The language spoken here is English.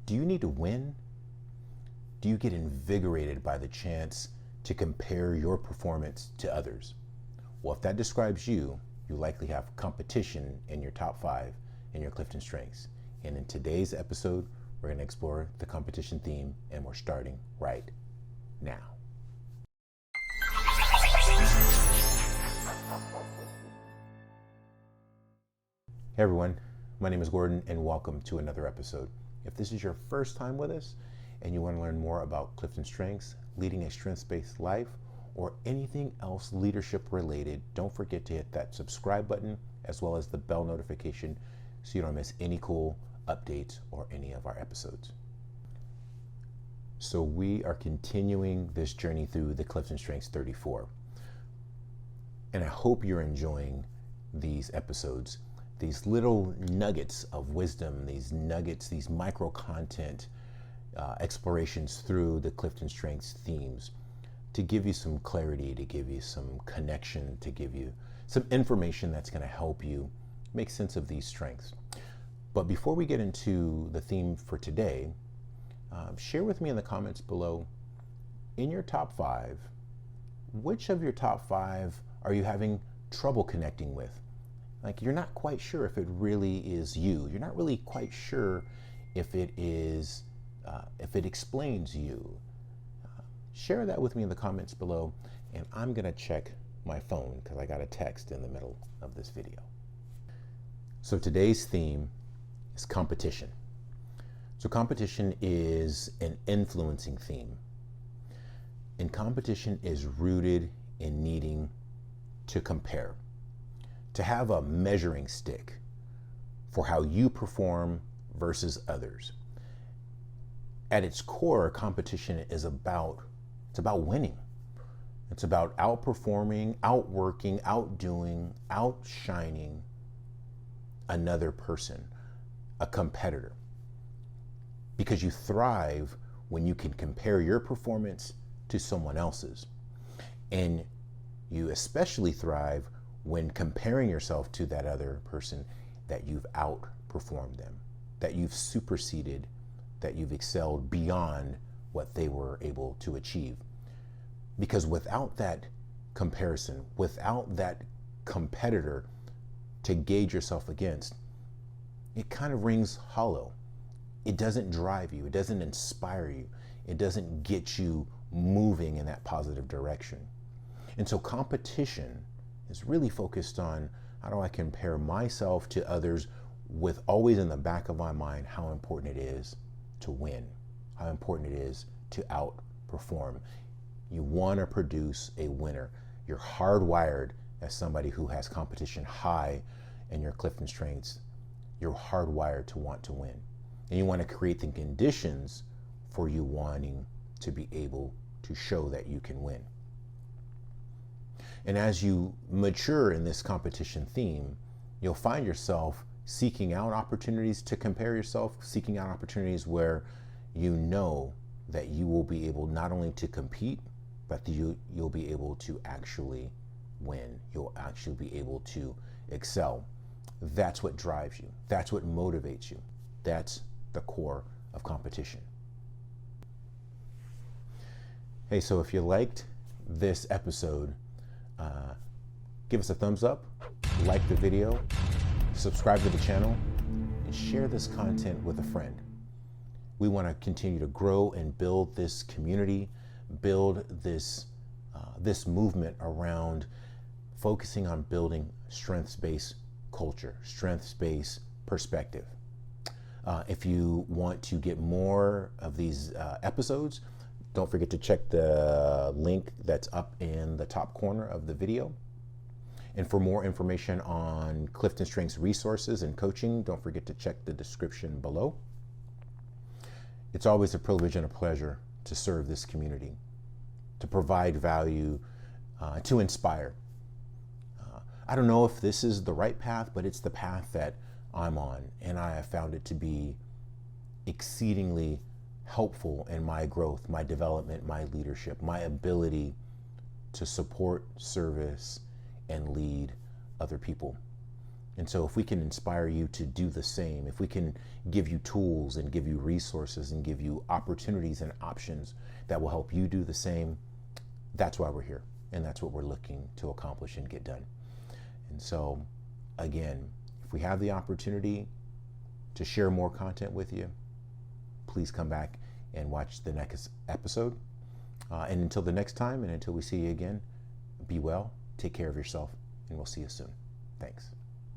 Do you need to win? Do you get invigorated by the chance to compare your performance to others? Well, if that describes you, you likely have competition in your top 5 in your Clifton Strengths. And in today's episode, we're going to explore the competition theme, and we're starting right now. Hey everyone, my name is Gordon and welcome to another episode. If this is your first time with us and you want to learn more about Clifton Strengths, leading a strengths-based life, or anything else leadership related, don't forget to hit that subscribe button as well as the bell notification so you don't miss any cool updates or any of our episodes. So we are continuing this journey through the Clifton Strengths 34. And I hope you're enjoying these episodes, these little nuggets of wisdom, these nuggets, these micro content explorations through the Clifton Strengths themes to give you some clarity, to give you some connection, to give you some information that's going to help you make sense of these strengths. But before we get into the theme for today, share with me in the comments below, in your top 5, which of your top 5 are you having trouble connecting with? Like, you're not quite sure if it really is you. You're not really quite sure if it is, if it explains you. Share that with me in the comments below, and I'm gonna check my phone because I got a text in the middle of this video. So today's theme is competition. So competition is an influencing theme. And competition is rooted in needing to compare, to have a measuring stick for how you perform versus others. At its core, competition is about winning. It's about outperforming, outworking, outdoing, outshining another person, a competitor. Because you thrive when you can compare your performance to someone else's. And you especially thrive when comparing yourself to that other person that you've outperformed them, that you've superseded, that you've excelled beyond what they were able to achieve. Because without that comparison, without that competitor to gauge yourself against, it kind of rings hollow. It doesn't drive you, it doesn't inspire you, it doesn't get you moving in that positive direction. And so competition is really focused on, how do I compare myself to others, with always in the back of my mind how important it is to win, how important it is to outperform. You want to produce a winner. You're hardwired as somebody who has competition high in your Clifton Strengths. You're hardwired to want to win. And you want to create the conditions for you wanting to be able to show that you can win. And as you mature in this competition theme, you'll find yourself seeking out opportunities to compare yourself, seeking out opportunities where you know that you will be able not only to compete, but you'll be able to actually win. You'll actually be able to excel. That's what drives you. That's what motivates you. That's the core of competition. Hey, so if you liked this episode, give us a thumbs up, like the video, subscribe to the channel, and share this content with a friend. We want to continue to grow and build this community, build this movement around focusing on building strengths-based culture, strengths-based perspective. If you want to get more of these episodes, don't forget to check the link that's up in the top corner of the video. And for more information on Clifton Strengths resources and coaching, don't forget to check the description below. It's always a privilege and a pleasure to serve this community, to provide value, to inspire. I don't know if this is the right path, but it's the path that I'm on, and I have found it to be exceedingly helpful in my growth, my development, my leadership, my ability to support, service, and lead other people. And so if we can inspire you to do the same, if we can give you tools and give you resources and give you opportunities and options that will help you do the same, that's why we're here. And that's what we're looking to accomplish and get done. And so, again, if we have the opportunity to share more content with you, please come back and watch the next episode. And until the next time, and until we see you again, be well, take care of yourself, and we'll see you soon. Thanks.